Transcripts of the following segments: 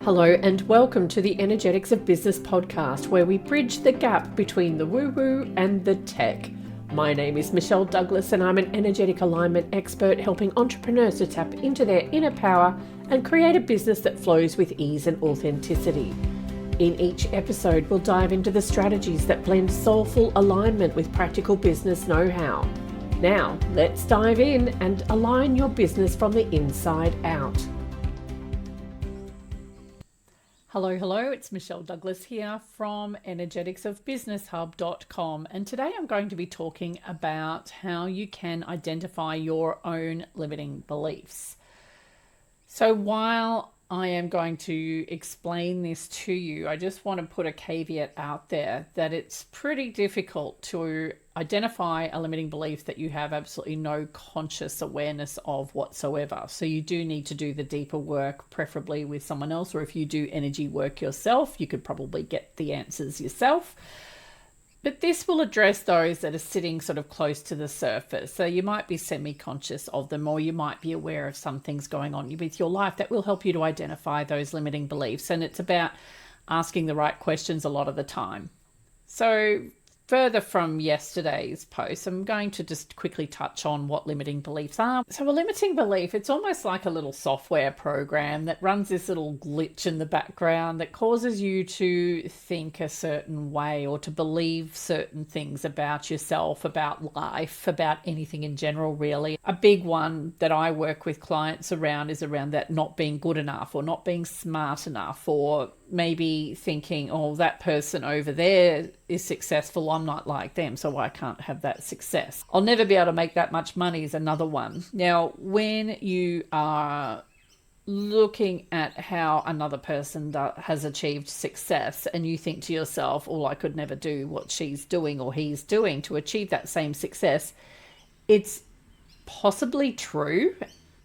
Hello and welcome to the Energetics of Business podcast, where we bridge the gap between the woo-woo and the tech. My name is Michelle Douglas and I'm an energetic alignment expert helping entrepreneurs to tap into their inner power and create a business that flows with ease and authenticity. In each episode, we'll dive into the strategies that blend soulful alignment with practical business know-how. Now, let's dive in and align your business from the inside out. Hello, it's Michelle Douglas here from energeticsofbusinesshub.com, and today I'm going to be talking about how you can identify your own limiting beliefs. So while I am going to explain this to you, I just want to put a caveat out there that it's pretty difficult to identify a limiting belief that you have absolutely no conscious awareness of whatsoever. So you do need to do the deeper work, preferably with someone else, or if you do energy work yourself, you could probably get the answers yourself. But this will address those that are sitting sort of close to the surface. So you might be semi-conscious of them, or you might be aware of some things going on with your life that will help you to identify those limiting beliefs. And it's about asking the right questions a lot of the time. So further from yesterday's post, I'm going to just quickly touch on what limiting beliefs are. So a limiting belief, it's almost like a little software program that runs this little glitch in the background that causes you to think a certain way or to believe certain things about yourself, about life, about anything in general, really. A big one that I work with clients around is around that not being good enough or not being smart enough, or maybe thinking, oh, that person over there is successful, I'm not like them, so I can't have that success. I'll never be able to make that much money is another one. Now, when you are looking at how another person has achieved success and you think to yourself, oh, I could never do what she's doing or he's doing to achieve that same success, it's possibly true.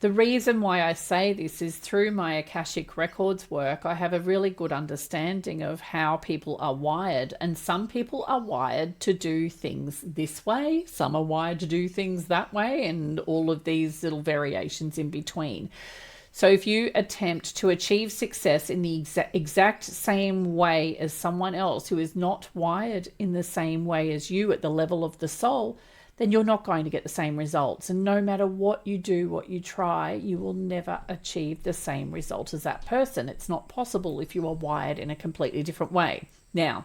The reason why I say this is through my Akashic Records work, I have a really good understanding of how people are wired. And some people are wired to do things this way, some are wired to do things that way, and all of these little variations in between. So if you attempt to achieve success in the exact same way as someone else who is not wired in the same way as you at the level of the soul, then you're not going to get the same results. And no matter what you do, what you try, you will never achieve the same result as that person. It's not possible if you are wired in a completely different way. Now,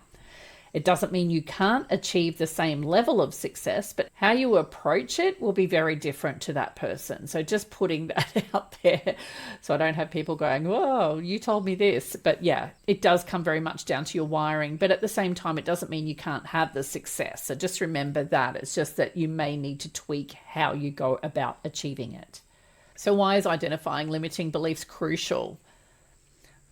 it doesn't mean you can't achieve the same level of success, but how you approach it will be very different to that person. So just putting that out there so I don't have people going, whoa, you told me this. But yeah, it does come very much down to your wiring. But at the same time, it doesn't mean you can't have the success. So just remember that. It's just that you may need to tweak how you go about achieving it. So why is identifying limiting beliefs crucial?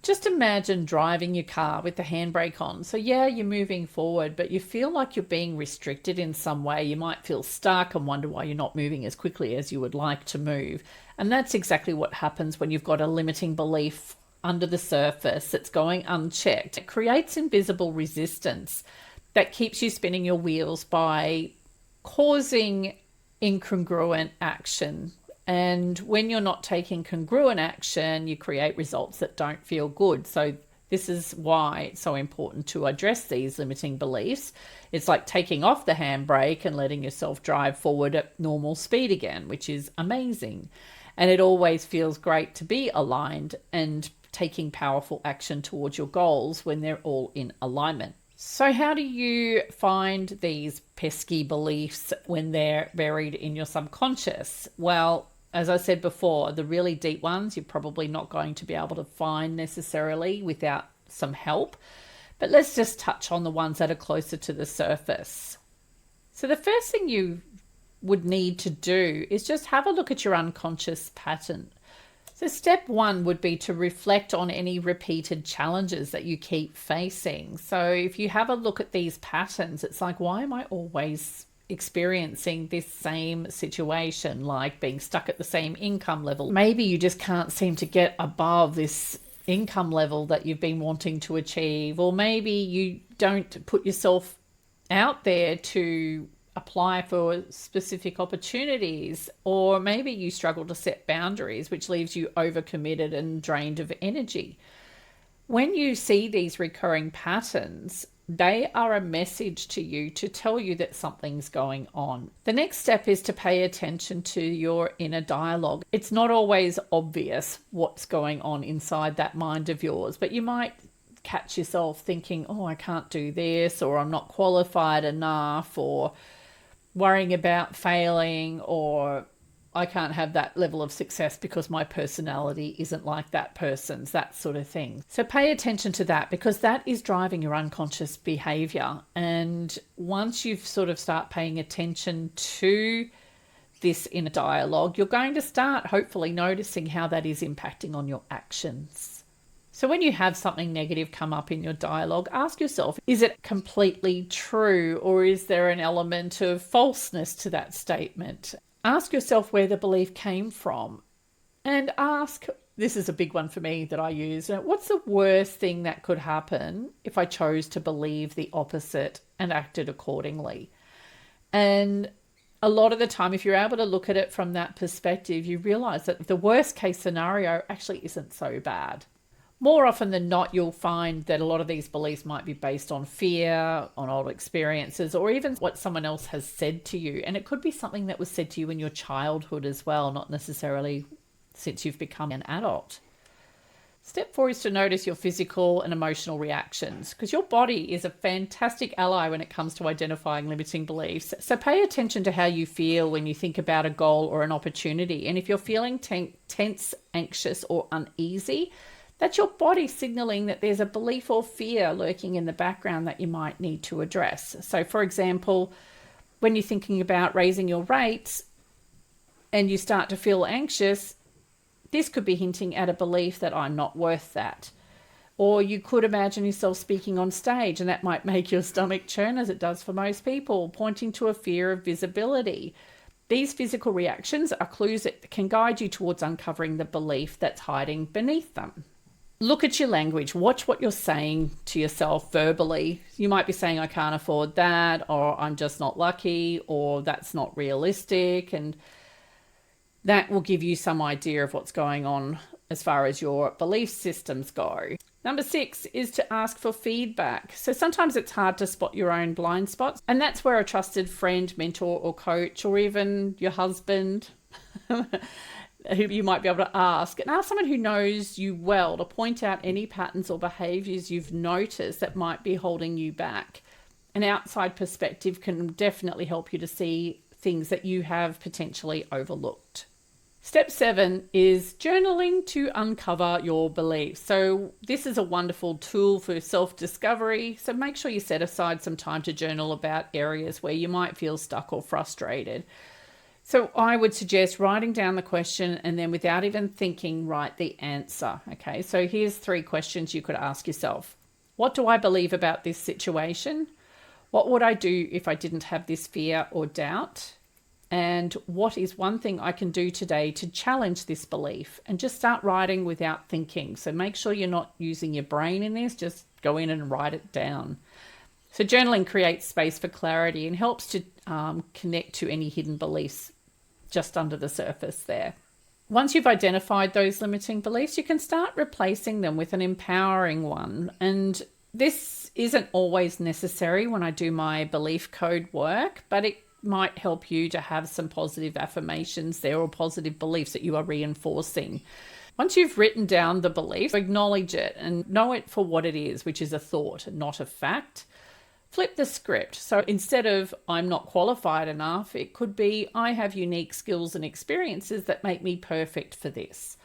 Just imagine driving your car with the handbrake on. So yeah, you're moving forward, but you feel like you're being restricted in some way. You might feel stuck and wonder why you're not moving as quickly as you would like to move. And that's exactly what happens when you've got a limiting belief under the surface that's going unchecked. It creates invisible resistance that keeps you spinning your wheels by causing incongruent action. And when you're not taking congruent action, you create results that don't feel good. So this is why it's so important to address these limiting beliefs. It's like taking off the handbrake and letting yourself drive forward at normal speed again, which is amazing. And it always feels great to be aligned and taking powerful action towards your goals when they're all in alignment. So how do you find these pesky beliefs when they're buried in your subconscious? Well, as I said before, the really deep ones, you're probably not going to be able to find necessarily without some help. But let's just touch on the ones that are closer to the surface. So the first thing you would need to do is just have a look at your unconscious pattern. So step one would be to reflect on any repeated challenges that you keep facing. So if you have a look at these patterns, it's like, why am I always experiencing this same situation, like being stuck at the same income level? Maybe you just can't seem to get above this income level that you've been wanting to achieve, or maybe you don't put yourself out there to apply for specific opportunities, or maybe you struggle to set boundaries, which leaves you overcommitted and drained of energy. When you see these recurring patterns, they are a message to you to tell you that something's going on. The next step is to pay attention to your inner dialogue. It's not always obvious what's going on inside that mind of yours, but you might catch yourself thinking, oh, I can't do this, or I'm not qualified enough, or worrying about failing, or I can't have that level of success because my personality isn't like that person's, that sort of thing. So pay attention to that, because that is driving your unconscious behavior. And once you've sort of start paying attention to this inner dialogue, you're going to start hopefully noticing how that is impacting on your actions. So when you have something negative come up in your dialogue, ask yourself, is it completely true, or is there an element of falseness to that statement? Ask yourself where the belief came from, and ask, this is a big one for me that I use, what's the worst thing that could happen if I chose to believe the opposite and acted accordingly? And a lot of the time, if you're able to look at it from that perspective, you realize that the worst case scenario actually isn't so bad. More often than not, you'll find that a lot of these beliefs might be based on fear, on old experiences, or even what someone else has said to you. And it could be something that was said to you in your childhood as well, not necessarily since you've become an adult. Step 4 is to notice your physical and emotional reactions, because your body is a fantastic ally when it comes to identifying limiting beliefs. So pay attention to how you feel when you think about a goal or an opportunity. And if you're feeling tense, anxious, or uneasy, that's your body signaling that there's a belief or fear lurking in the background that you might need to address. So, for example, when you're thinking about raising your rates and you start to feel anxious, this could be hinting at a belief that I'm not worth that. Or you could imagine yourself speaking on stage, and that might make your stomach churn, as it does for most people, pointing to a fear of visibility. These physical reactions are clues that can guide you towards uncovering the belief that's hiding beneath them. Look at your language. Watch what you're saying to yourself verbally. You might be saying, I can't afford that, or I'm just not lucky, or that's not realistic. And that will give you some idea of what's going on as far as your belief systems go. Number 6 is to ask for feedback. So sometimes it's hard to spot your own blind spots, and that's where a trusted friend, mentor, or coach, or even your husband who you might be able to ask, and ask someone who knows you well to point out any patterns or behaviors you've noticed that might be holding you back. An outside perspective can definitely help you to see things that you have potentially overlooked. Step 7 is journaling to uncover your beliefs. So this is a wonderful tool for self-discovery. So make sure you set aside some time to journal about areas where you might feel stuck or frustrated. So I would suggest writing down the question, and then without even thinking, write the answer. Okay, so here's 3 questions you could ask yourself. What do I believe about this situation? What would I do if I didn't have this fear or doubt? And what is one thing I can do today to challenge this belief? And just start writing without thinking. So make sure you're not using your brain in this, just go in and write it down. So journaling creates space for clarity and helps to connect to any hidden beliefs just under the surface there. Once you've identified those limiting beliefs, you can start replacing them with an empowering one. And this isn't always necessary when I do my belief code work, but it might help you to have some positive affirmations there, or positive beliefs that you are reinforcing. Once you've written down the belief, acknowledge it and know it for what it is, which is a thought, not a fact. Flip the script. So instead of I'm not qualified enough, it could be I have unique skills and experiences that make me perfect for this.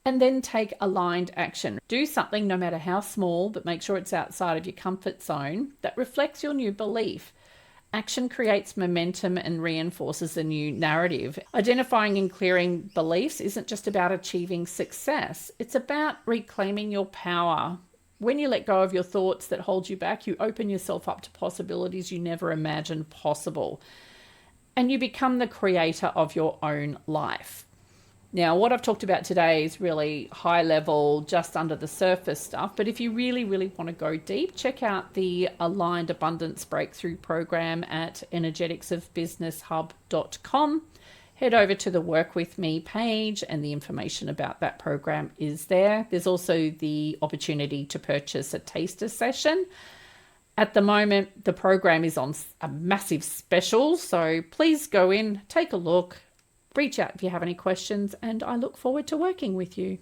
And then take aligned action. Do something, no matter how small, but make sure it's outside of your comfort zone, that reflects your new belief. Action creates momentum and reinforces a new narrative. Identifying and clearing beliefs isn't just about achieving success. It's about reclaiming your power. When you let go of your thoughts that hold you back, you open yourself up to possibilities you never imagined possible. And you become the creator of your own life. Now, what I've talked about today is really high level, just under the surface stuff. But if you really, really want to go deep, check out the Aligned Abundance Breakthrough Program at energeticsofbusinesshub.com. head over to the Work With Me page and the information about that program is there. There's also the opportunity to purchase a taster session. At the moment, the program is on a massive special, so please go in, take a look, reach out if you have any questions, and I look forward to working with you.